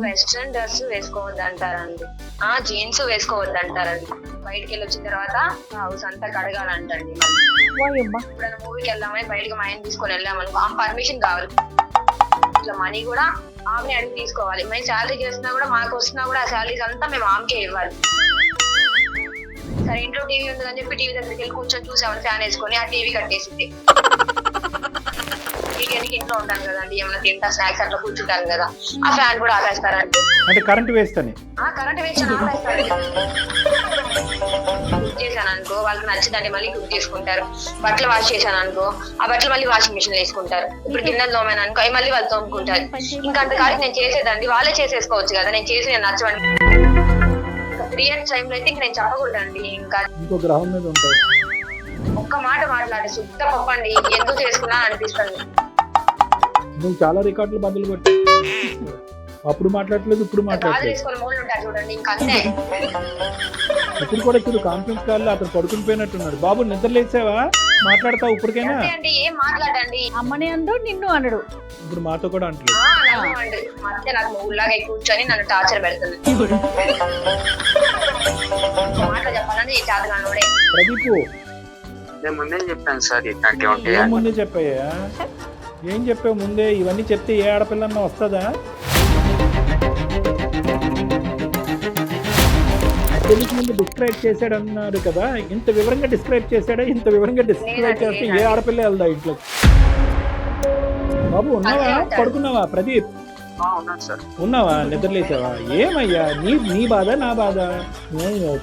Western dress వేసుకోవద్దు అంటారండి. Jeans వేసుకోవద్దు అంటారండి. బయటికి వెళ్ళి వచ్చిన తర్వాత హౌస్ అంతా కడగాలంటండి. ఇప్పుడు మూవీకి వెళ్దామని బయటకి మా ఆయన తీసుకొని వెళ్ళామనుకో, ఆమె పర్మిషన్ కావాలి. ఇట్లా మనీ కూడా ఆమెని అడిగి తీసుకోవాలి. మేము శాలరీ చేస్తున్నా కూడా మాకు వస్తున్నా కూడా ఆ శాలరీస్ అంతా మేము ఆమెకే ఇవ్వాలి. సరే ఇంట్లో టీవీ ఉందని చెప్పి టీవీ దగ్గరికి వెళ్ళి కూర్చొని చూసామని ఫ్యాన్ వేసుకొని ఆ టీవీ కట్టేసింది. వీకెండ్కి ఇంట్లో ఉంటాను కదండి, ఏమైనా తింటా స్నాక్స్ అట్లా కూర్చుంటాను కదా, ఆ ఫ్యాన్ కూడా ఆపేస్తారండి. అంటే కరెంట్ వేస్తాను కరెంట్ వేస్తాను ఆపేస్తారండి. కుక్ చేశాను అనుకో, వాళ్ళకి నచ్చిందండి మళ్ళీ కుక్ చేసుకుంటారు. బట్టలు వాష్ చేశాను అనుకో, ఆ బట్టలు మళ్ళీ వాషింగ్ మిషన్ వేసుకుంటారు. ఇప్పుడు గిన్నెలు తోమాను అనుకో, అవి మళ్ళీ వాళ్ళు తోముకుంటారు. ఇంకా అంతకాడికి నేను చేసేదండి వాళ్ళే చేసేసుకోవచ్చు కదా, నేను చేసి నేను నచ్చవండి. 3 years టైంలో అయితే ఇంక నేను చెప్పకూడదండి. ఇంకా ఇంకో గ్రహం మీద ఉంటాయి. ఒక్క మాట మాట్లాడి శుద్ధ పప్పండి, ఎందుకు చేసుకున్నా అనిపిస్తుంది. నువ్వు చాలా రికార్డులు బదులు కొట్టి అప్పుడు మాట్లాడలేదు, ఇప్పుడు మాట్లాడలేదు. వేసుకొని మూలు ఉంటారు చూడండి, ఇంకా అంతే. ఇప్పుడు కూడా చూడు కాన్ఫరెన్స్ కాల్ లో అతను పడుకుని పోయినట్టున్నాడు. బాబు నిద్ర లేచావా, మాట్లాడతావు ఇప్పటికైనా? అండి ఏం మాట్లాడండి, అమ్మని అందు నిన్ను అనడు. ఇప్పుడు మాతో కూడా అంటలేదు. మధ్య నాకు మూలాగా కూర్చొని నన్ను టార్చర్ పెడుతుంది. మాట చెప్పాలని చాతగానోడే. ప్రదీప్ నేను ముందే చెప్పాను సార్, ఏం ముందే చెప్పాయా? ఏం చెప్పావు ముందే? ఇవన్నీ చెప్తే ఏ ఆడపిల్లన్నా వస్తుందా? పెళ్లికి ముందు డిస్క్రైబ్ చేశాడు అన్నారు కదా, ఇంత వివరంగా డిస్క్రైబ్ చేశాడా? ఇంత వివరంగా డిస్క్రైబ్ చేస్తే ఏ ఆడపిల్ల వెళ్దా ఇంట్లో? బాబు ఉన్నావా, పడుకున్నావా? ప్రదీప్ ఉన్నావా, నిద్రలేసావా? ఏమయ్యా నీ బాధ నా బాధ?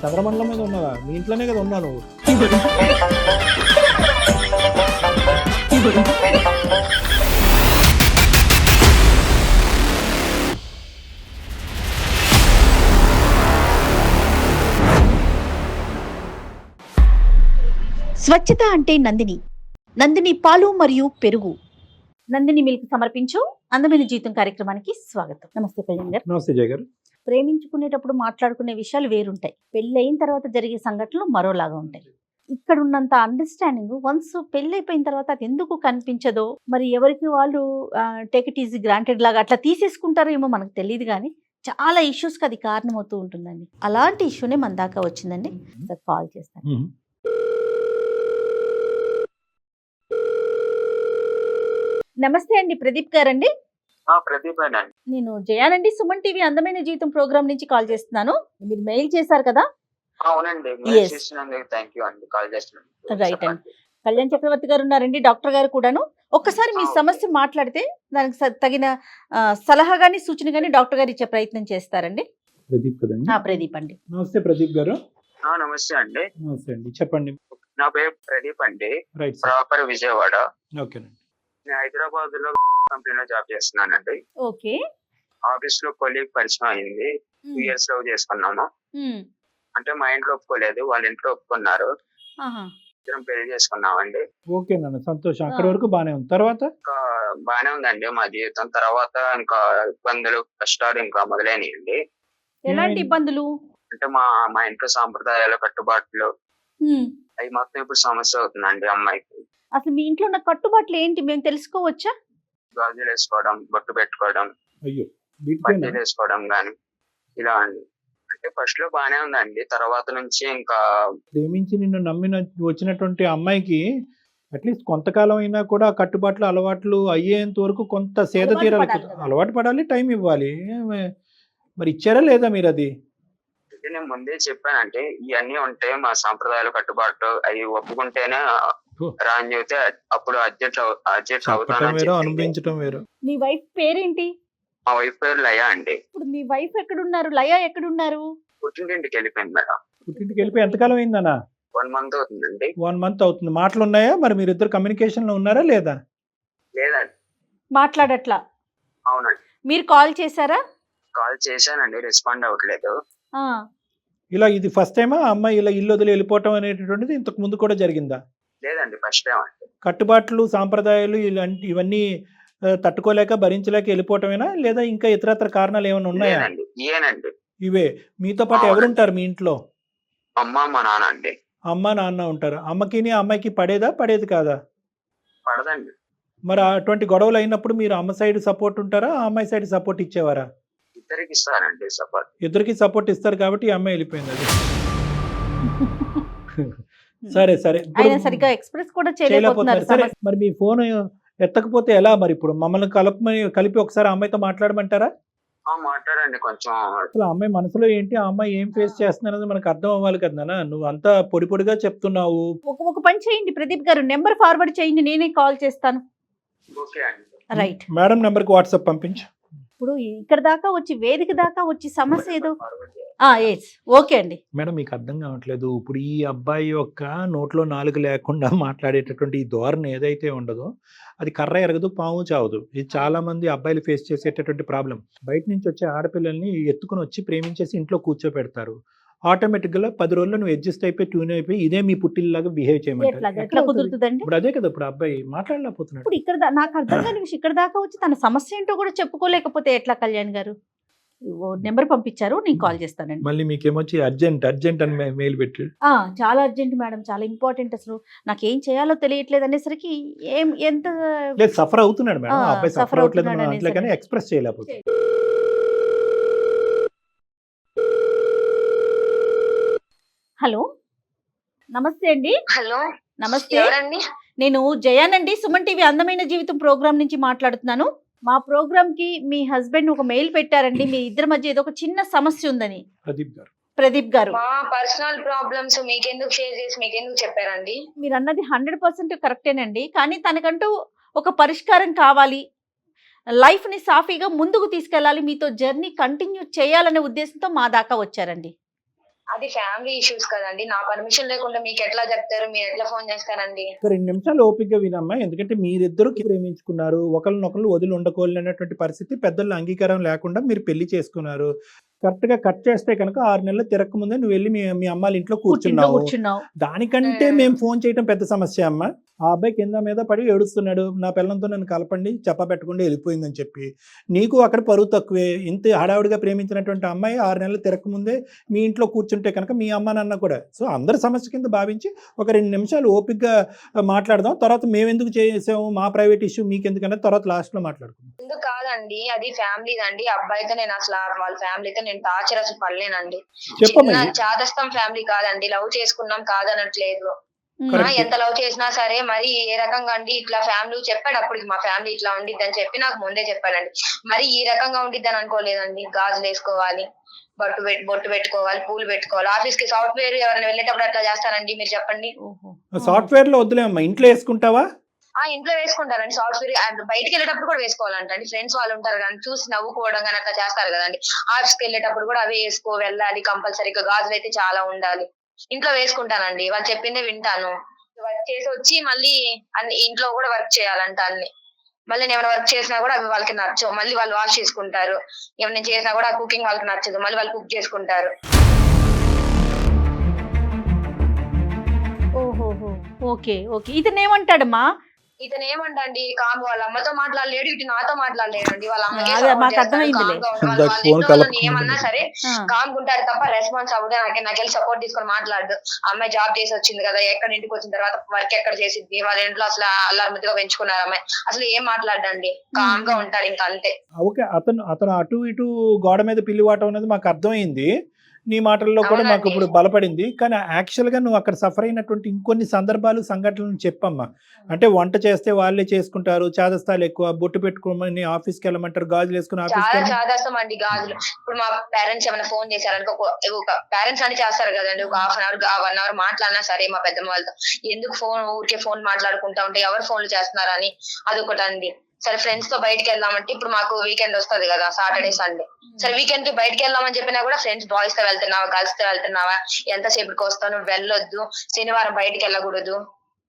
చంద్రమండలం మీద ఉన్నావా? మీ ఇంట్లోనే కదా ఉన్నా నువ్వు. స్వచ్ఛత అంటే నందిని. నందిని పాలు మరియు పెరుగు. నందిని మిల్క్ సమర్పించు అందమైన జీవితం కార్యక్రమానికి స్వాగతం. నమస్తే కళ్యాణ్ గారు. నమస్తే జయ గారు. ప్రేమించుకునేటప్పుడు మాట్లాడుకునే విషయాలు వేరుంటాయి, పెళ్ళయిన తర్వాత జరిగే సంఘటనలు మరోలాగా ఉంటాయి. ఇక్కడ ఉన్నంత అండర్స్టాండింగ్ వన్స్ పెళ్ళైపోయిన తర్వాత అది ఎందుకు కనిపించదో, మరి ఎవరికి వాళ్ళు టేక్ ఇట్ ఈజీ గ్రాంటెడ్ లాగా అట్లా తీసేసుకుంటారో ఏమో మనకు తెలియదు, కానీ చాలా ఇష్యూస్కి అది కారణమవుతూ ఉంటుందండి. అలాంటి ఇష్యూనే మన దాకా వచ్చిందండి. సార్ కాల్ చేస్తాను. నమస్తే అండి, ప్రదీప్ గారండి. ప్రదీప్ నేను జయానండి, సుమన్ టీవీ అందమైన జీవితం ప్రోగ్రామ్ నుంచి కాల్ చేస్తున్నాను. మీరు మెయిల్ చేశారు కదా? అవునండి. రైట్ అండి. కళ్యాణ్ చక్రవర్తి గారు ఉన్నారండి, డాక్టర్ గారు కూడాను. ఒక్కసారి మీ సమస్య మాట్లాడితే దానికి తగిన సలహా గానీ సూచన గానీ డాక్టర్ గారు ఇచ్చే ప్రయత్నం చేస్తారండి. ప్రదీప్ కదండి? ప్రదీప్ అండి. నమస్తే ప్రదీప్ గారు. నమస్తే అండి. నమస్తే అండి, చెప్పండి. నా పేరు ప్రదీప్ అండి, రైట్. ప్రాపర్ విజయవాడ. ఓకేనండి. నేను హైదరాబాద్ లో కంపెనీలో జాబ్ చేస్తున్నానండి. ఓకే. ఆఫీస్ లో కొలీగ్ పరిచయం అయింది, 2 years లవ్ చేసుకున్నాము. అంటే మా ఇంట్లో ఒప్పుకోలేదు, వాళ్ళ ఇంట్లో ఒప్పుకున్నారు. ఇద్దరం పెళ్లి చేసుకున్నామండి. ఓకేనండి, సంతోషం. అక్కడ వరకు బానే ఉంది. తర్వాత ఇంకా బానే ఉందండి మా జీవితం. తర్వాత ఇంకా ఇబ్బందులు కష్టాలు ఇంకా మొదలైనయండి. ఎలాంటి ఇబ్బందులు? అంటే మా ఇంట్లో సాంప్రదాయాల కట్టుబాట్లు అవి మొత్తం ఇప్పుడు సమస్య అవుతుందండి అమ్మాయికి. అసలు మీ ఇంట్లో ఉన్న కట్టుబాట్లు ఏంటి, మేము తెలుసుకోవచ్చా? గాజులు వేసుకోవడం, బొట్టు పెట్టుకోవడం, అయ్యో బట్టలు వేసుకోవడం గాని ఇలా అండి. అంటే ఫస్ట్ లో బానే ఉందండి, తర్వాత నుంచి ఇంకా ప్రేమించి నిన్ను నమ్మిన వచ్చినటువంటి అమ్మాయికి అట్లీస్ట్ కొంతకాలం అయినా కూడా కట్టుబాట్లు అలవాట్లు అయ్యేంత వరకు కొంత సేద తీరాలి, అలవాటు పడాలి, టైం ఇవ్వాలి. మరి ఇచ్చారా లేదా మీరు? అది నేను ముందే చెప్పానంటే ఇవన్నీ ఉంటాయి మా సాంప్రదాయాలు కట్టుబాట్లు, అవి ఒప్పుకుంటేనే రాని చెబితే అప్పుడు అడ్జస్ట్ అవుతాను. అనుభవించడం వేరు. మీ వైఫ్ పేరేంటి? మా వైఫ్ పేరు లయ అండి. ఇప్పుడు మీ వైఫ్ ఎక్కడున్నారు? లయ ఎక్కడున్నారు? పుట్టింటికి వెళ్ళిపోయింది మేడం. పుట్టింటికి వెళ్ళిపోయి ఎంతకాలం అయిందన్నా? 1 month అవుతుందండి. 1 month అవుతుంది. మాటలు ఉన్నాయా మరి? మీరు ఇద్దరు కమ్యూనికేషన్ లో ఉన్నారా లేదా? లేదండి. మాట్లాడట్లా? అవునండి. మీరు కాల్ చేశారా? కాల్ చేశానండి, రెస్పాండ్ అవ్వట్లేదు. ఇలా ఇది ఫస్ట్ టైమా అమ్మాయి ఇలా ఇల్లు వదిలి వెళ్ళిపోవటం అనేటటువంటిది ఇంతకు ముందు కూడా జరిగిందా? లేదండి, ఫస్ట్ టైం అండి. కట్టుబాట్లు సాంప్రదాయాలు ఇవన్నీ తట్టుకోలేక భరించలేక వెళ్ళిపోవటమేనా, లేదా ఇంకా ఇతరత్ర కారణాలు ఏమైనా ఉన్నాయా? ఏనండి. ఇవే. మీతో పాటు ఎవరుంటారు మీ ఇంట్లో? అమ్మ, మా నాన్న అండి. అమ్మ నాన్న ఉంటారు. అమ్మకి అమ్మాయికి పడేది కాదా? పడదండి. మరి అటువంటి గొడవలు అయినప్పుడు మీరు అమ్మ సైడ్ సపోర్ట్ ఉంటారా, ఆ అమ్మాయి సైడ్ సపోర్ట్ ఇచ్చేవారా? ఇద్దరికి ఇస్తానండి సపోర్ట్. ఇద్దరికి సపోర్ట్ ఇస్తారు కాబట్టి ఈ అమ్మాయి వెళ్ళిపోయింది అది. సరే సరే ఇప్పుడు ఆయన సరిగ్గా ఎక్స్ప్రెస్ కూడా చేయలేకపోతున్నారు. చేయలేకపోతున్నారు సరే మరి మీ ఫోన్ ఎత్తకపోతే ఎలా మరి ఇప్పుడు మమ్మల్ని కలిపి ఒకసారి ఆ అమ్మాయితో మాట్లాడమంటారా? మాట్లాడండి కొంచెం. అసలు ఆ అమ్మాయి మనసులో ఏంటి, ఆ అమ్మాయి ఏం ఫేస్ చేస్తున్నది మనకు అర్థం అవ్వాలి కదా నాన్న. నువ్వు అంతా పొడి పొడిగా చెప్తున్నావు. ఒక పని చేయండి ప్రదీప్ గారు, నెంబర్ ఫార్వర్డ్ చేయండి, నేనే కాల్ చేస్తాను. ఓకే అండి. రైట్. మేడం నెంబర్కి వాట్సాప్ పంపించు. ఇప్పుడు ఇక్కడ దాకా వచ్చి వేదిక దాకా వచ్చి సమస్య ఏదో ఓకే అండి. మేడం మీకు అర్థం కావట్లేదు. ఇప్పుడు ఈ అబ్బాయి యొక్క నోట్లో నాలుగు లేకుండా మాట్లాడేటటువంటి ఈ ధోరణి ఏదైతే ఉండదో అది కర్ర ఎరగదు, పాము చావదు. ఇది చాలా మంది అబ్బాయిలు ఫేస్ చేసేటటువంటి ప్రాబ్లం. బయట నుంచి వచ్చే ఆడపిల్లల్ని ఎత్తుకుని వచ్చి ప్రేమించేసి ఇంట్లో కూర్చోపెడతారు. ఆటోమేటిక్గా 10 రోజుల్లో నువ్వు అడ్జస్ట్ అయిపోయి ట్యూన్ అయిపోయి ఇదే మీ పుట్టిల్లాగా బిహేవ్ చేయమంటారు. ఎట్లా కుదురుతుందండి? ఇప్పుడు అదే కదా ఇప్పుడు అబ్బాయి మాట్లాడలేకపోతున్నాడు. ఇప్పుడు ఇక్కడ నాకు అర్థం కాని విషయం, ఇక్కడ దాకా వచ్చి తన సమస్య ఏంటో కూడా చెప్పుకోలేకపోతే ఎట్లా కళ్యాణ్ గారు? నెంబర్ పంపించారు, నేను కాల్ చేస్తానండి. మళ్ళీ మీకేమొచ్చి అర్జెంట్ అని మెయిల్ పెట్టి చాలా అర్జెంట్ మేడం, చాలా ఇంపార్టెంట్, అసలు నాకేం చేయాలో తెలియట్లేదు అనేసరికి ఎంత లేదు సఫర్ అవుతున్నాడు మేడం. ఆ అబ్బాయి సఫర్ అవుతలేదు అంటే కానీ ఎక్స్ప్రెస్ చేయలేకపోతే. హలో నమస్తే అండి. హలో నమస్తే, ఎవరండి? నేను జయానండి, సుమన్ టీవీ అందమైన జీవితం ప్రోగ్రామ్ నుంచి మాట్లాడుతున్నాను. మా ప్రోగ్రామ్ కి మీ హస్బెండ్ ఒక మెయిల్ పెట్టారండి, మీ ఇద్దరి మధ్య ఏదో ఒక చిన్న సమస్య ఉందని. ప్రదీప్ గారు మా పర్సనల్ ప్రాబ్లమ్స్ మీకెందుకు షేర్ చేసి మీకెందుకు చెప్పారండి? మీరు అన్నది 100% కరెక్టేనండి, కానీ తనకంటూ ఒక పరిష్కారం కావాలి, లైఫ్ ని సాఫీగా ముందుకు తీసుకెళ్లాలి, మీతో జర్నీ కంటిన్యూ చేయాలనే ఉద్దేశంతో మా దాకా వచ్చారండి. అది ఫ్యామిలీ ఇష్యూస్ కదండి. నా పర్మిషన్ లేకుండా మీకు ఎట్లా చెప్తారు? మీరు ఎట్లా ఫోన్ చేస్తారండి? 2 నిమిషాలు ఓపికగా వినమ్మా. ఎందుకంటే మీరిద్దరు ప్రేమించుకున్నారు, ఒకరినొకరు వదిలి ఉండకూడనటువంటి పరిస్థితి, పెద్దల అంగీకారం లేకుండా మీరు పెళ్లి చేసుకున్నారు. కరెక్ట్ గా కట్ చేస్తే కనుక 6 నెలలు తిరగక ముందే నువ్వు వెళ్ళి మీ అమ్మాళ్ళ ఇంట్లో కూర్చున్నావు. దానికంటే మేము ఫోన్ చేయడం పెద్ద సమస్య అమ్మ. ఆ అబ్బాయి కింద మీద పడి ఏడుస్తున్నాడు, నా పిల్లలతో నన్ను కలపండి, చెప్పబెట్టకుండా వెళ్ళిపోయిందని చెప్పి. నీకు అక్కడ పరువు తక్కువే. ఇంత హడావుడిగా ప్రేమించినటువంటి అమ్మాయి 6 నెలలు తిరగక ముందే మీ ఇంట్లో కూర్చుంటే కనుక మీ అమ్మ నాన్న కూడా సో అందరి సమస్య కింద భావించి ఒక 2 నిమిషాలు ఓపికగా మాట్లాడదాం. తర్వాత మేము ఎందుకు చేసాము, మా ప్రైవేట్ ఇష్యూ మీకెందుకన్నా తర్వాత లాస్ట్ లో మాట్లాడుకుందాం. ఎందుకు కాదండి, అది ఫ్యామిలీ అండి. అబ్బాయితో నేను అసలు వాళ్ళ ఫ్యామిలీతో నేను టార్చర్ అసలు పడలేనండి. చిన్న చాదస్తం ఫ్యామిలీ కాదండి, లవ్ చేసుకున్నాం కాదనట్లేదు. ఎంత లవ్ చేసినా సరే మరి ఏ రకంగా అండి ఇట్లా ఫ్యామిలీ చెప్పాడు. అప్పటికి మా ఫ్యామిలీ ఇట్లా ఉండిద్ది అని చెప్పి నాకు ముందే చెప్పాడండి. మరి ఈ రకంగా ఉండిద్ది అని అనుకోలేదండి. గాజులు వేసుకోవాలి, బొట్టు పెట్టుకోవాలి, పూలు పెట్టుకోవాలి, ఆఫీస్ కి సాఫ్ట్వేర్ ఎవరైనా వెళ్ళేటప్పుడు అట్లా చేస్తారండి? మీరు చెప్పండి. సాఫ్ట్వేర్ లో వద్దులేమ్మా, ఇంట్లో వేసుకుంటావా? ఇంట్లో వేసుకుంటారండి సాఫ్ట్వేర్. బయటకి వెళ్ళేటప్పుడు కూడా వేసుకోవాలంట అండి. ఫ్రెండ్స్ వాళ్ళు ఉంటారు కానీ చూసి నవ్వుకోవడం కానీ అట్లా చేస్తారు కదండి. ఆఫీస్ కి వెళ్ళేటప్పుడు కూడా అవే వేసుకో వెళ్ళాలి కంపల్సరీగా. గాజులు అయితే చాలా ఉండాలి. ఇంట్లో వేసుకుంటానండి, వాళ్ళు చెప్పిందే వింటాను. వర్క్ చేసి వచ్చి మళ్ళీ అన్ని ఇంట్లో కూడా వర్క్ చేయాలంట అన్ని. మళ్ళీ నేను ఏమైనా వర్క్ చేసినా కూడా అవి వాళ్ళకి నచ్చవు, మళ్ళీ వాళ్ళు వాష్ చేసుకుంటారు. ఏమైనా చేసినా కూడా కుకింగ్ వాళ్ళకి నచ్చదు, మళ్ళీ వాళ్ళు కుక్ చేసుకుంటారు. ఓహోహో, ఓకే ఓకే. ఇతను ఏమంటాడమ్మా? ఇతను ఏమంటండి, కామ్ వాళ్ళ అమ్మతో మాట్లాడలేడు, ఇటు నాతో మాట్లాడలేడండి. వాళ్ళ అమ్మకి ఏమన్నా సరే కామ్ ఉంటారు తప్ప రెస్పాన్స్ అవ్వదు. నాకెళ్ళి సపోర్ట్ తీసుకొని మాట్లాడు. అమ్మాయి జాబ్ చేసి వచ్చింది కదా, ఎక్కడ ఇంటికి వచ్చిన తర్వాత వర్క్ ఎక్కడ చేసింది, వాళ్ళ ఇంట్లో అసలు అల్లారు ముద్దుగా పెంచుకున్నారు అమ్మాయి, అసలు ఏం మాట్లాడండి, కామ్ గా ఉంటారు ఇంకా అంతే. ఓకే, అతను అటు ఇటు గోడ మీద పిల్లివాటం అనేది మాకు అర్థమైంది. నీ మాటల్లో కూడా మాకు ఇప్పుడు బలపడింది. కానీ యాక్చువల్ గా నువ్వు అక్కడ సఫర్ అయినటువంటి ఇంకొన్ని సందర్భాలు సంఘటనలు చెప్పమ్మా. అంటే వంట చేస్తే వాళ్ళే చేసుకుంటారు, చాదస్తాలు ఎక్కువ, బొట్టు పెట్టుకోమని ఆఫీస్కి వెళ్ళమంటారు, గాజులు వేసుకుని చాలా చాదస్తాం అండి గాజులు. ఇప్పుడు మా పేరెంట్స్ ఏమైనా ఫోన్ చేశారనుకో, ఒక పేరెంట్స్ అని చేస్తారు కదండి, ఒక 1/2 అవర్ 1 అవర్ మాట్లాడినా సరే మా పెద్దమ్మ వాళ్ళతో ఎందుకు ఊరికే ఫోన్ మాట్లాడుకుంటా ఉంటే ఎవరు ఫోన్లు చేస్తున్నారని అదొకటి అండి. సరే ఫ్రెండ్స్ తో బయటకి వెళ్దామంటే ఇప్పుడు మాకు వీకెండ్ వస్తుంది కదా, సాటర్డే సండే. సరే వీకెండ్ కి బయటకి వెళ్దామని చెప్పినా కూడా ఫ్రెండ్స్ బాయ్స్ తో వెళ్తున్నావా, గర్ల్స్ తో వెళ్తున్నావా, ఎంతసేపుకి వస్తాను, వెళ్ళొద్దు, శనివారం బయటకి వెళ్ళకూడదు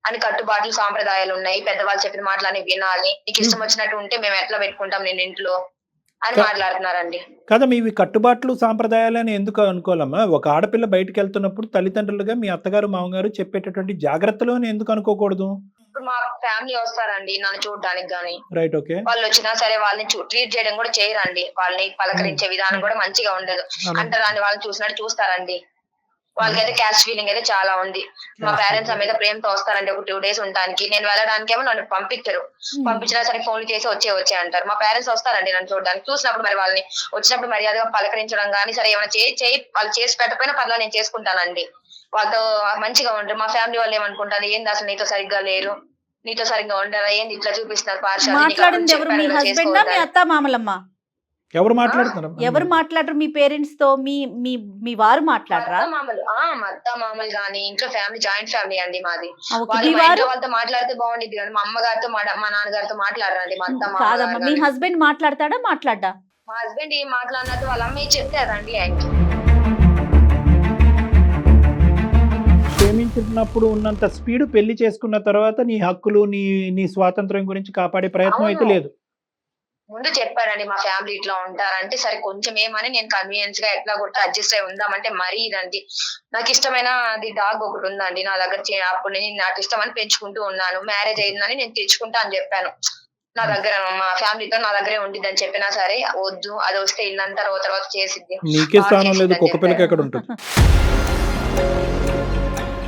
అని కట్టుబాట్లు సాంప్రదాయాలు ఉన్నాయి. పెద్దవాళ్ళు చెప్పిన మాటలని వినాలి, నీకు ఇష్టం వచ్చినట్టు ఉంటే మేము ఎట్లా పెట్టుకుంటాం నేను ఇంట్లో అని మాట్లాడుతున్నారండి. కదా మీవి కట్టుబాట్లు సాంప్రదాయాలు అని ఎందుకు అనుకోవాలమ్మా? ఒక ఆడపిల్ల బయటకు వెళ్తున్నప్పుడు తల్లిదండ్రులుగా మీ అత్తగారు మామగారు చెప్పేటటువంటి జాగ్రత్తలు అని ఎందుకు అనుకోకూడదు? ఇప్పుడు మా ఫ్యామిలీ వస్తారండి నన్ను చూడడానికి గానీ, రైట్, ఓకే, వాళ్ళు వచ్చినా సరే వాళ్ళని ట్రీట్ చేయడం కూడా చేయరండి. వాళ్ళని పలకరించే విధానం కూడా మంచిగా ఉండదు. అంటారు వాళ్ళని చూసినట్టు చూస్తారండి. వాళ్ళకైతే క్యాస్ట్ ఫీలింగ్ అయితే చాలా ఉంది. మా పేరెంట్స్ మీద ప్రేమతో వస్తారండి ఒక 2 days ఉండడానికి. నేను వెళ్ళడానికేమో నన్ను పంపించరు. పంపించినా సరే ఫోన్లు చేసి వచ్చే అంటారు. మా పేరెంట్స్ వస్తారండి నన్ను చూడడానికి. చూసినప్పుడు మరి వాళ్ళని వచ్చినప్పుడు మర్యాదగా పలకరించడం కానీ, సరే ఏమైనా వాళ్ళు చేసి పెట్టకపోయినా పర్లేదు నేను చేసుకుంటానండి. వాళ్ళతో మంచిగా ఉంటారు. మా ఫ్యామిలీ వాళ్ళు ఏమనుకుంటారు, ఏంది అసలు నీతో సరిగ్గా లేరు, నీతో సరిగ్గా ఉండరా, ఏంది ఇట్లా చూపిస్తున్నారు మాట్లాడింది ఎవరు? మీ హస్బెండ్ మీ అత్త మామలమ్మ? ఎవరు మాట్లాడుతున్నారు? ఎవరు మాట్లాడరు మీ పేరెంట్స్ తో? మీ వారు మాట్లాడరా? మా అత్త మామలు గానీ, ఇంట్లో ఫ్యామిలీ జాయింట్ ఫ్యామిలీ అండి మాది. మీ వారు వాళ్ళతో మాట్లాడితే బాగుండిద్ది కానీ మా అమ్మగారితో మా నాన్నగారితో మాట్లాడరండి. మా అత్త కాదమ్మా, మీ హస్బెండ్ మాట్లాడతాడా? మాట్లాడా? మా హస్బెండ్ ఏం మాట్లాడినట్టు వాళ్ళ అమ్మ చెప్తారండి ఆయనకి. ప్రేమించినప్పుడు ఉన్నంత స్పీడ్ పెళ్లి చేసుకున్న తర్వాత నీ హక్కులు నీ స్వాతంత్రం గురించి కాపాడే ప్రయత్నం అయితే లేదు. ముందు చెప్పారండి మా ఫ్యామిలీ ఇట్లా ఉంటారంటే, సరే కొంచెం ఏమని నేను కన్వీనియన్స్ గా ఎట్లా కొట్టి అడ్జస్ట్ అయి ఉందామంటే మరీ ఇదండి. నాకు ఇష్టమైన అది డాగ్ ఒకటి ఉందండి నా దగ్గర. అప్పుడు నేను నాకు ఇష్టం అని పెంచుకుంటూ ఉన్నాను. మ్యారేజ్ అయిందని నేను తెచ్చుకుంటా అని చెప్పాను. నా దగ్గర మా ఫ్యామిలీతో నా దగ్గరే ఉండిద్ది అని చెప్పినా సరే వద్దు, అది వస్తే ఇల్లంతా తర్వాత చేసిద్ది. నీకే స్థానం లేదు, కుక్క పిల్లకి ఎక్కడ ఉంటుంది.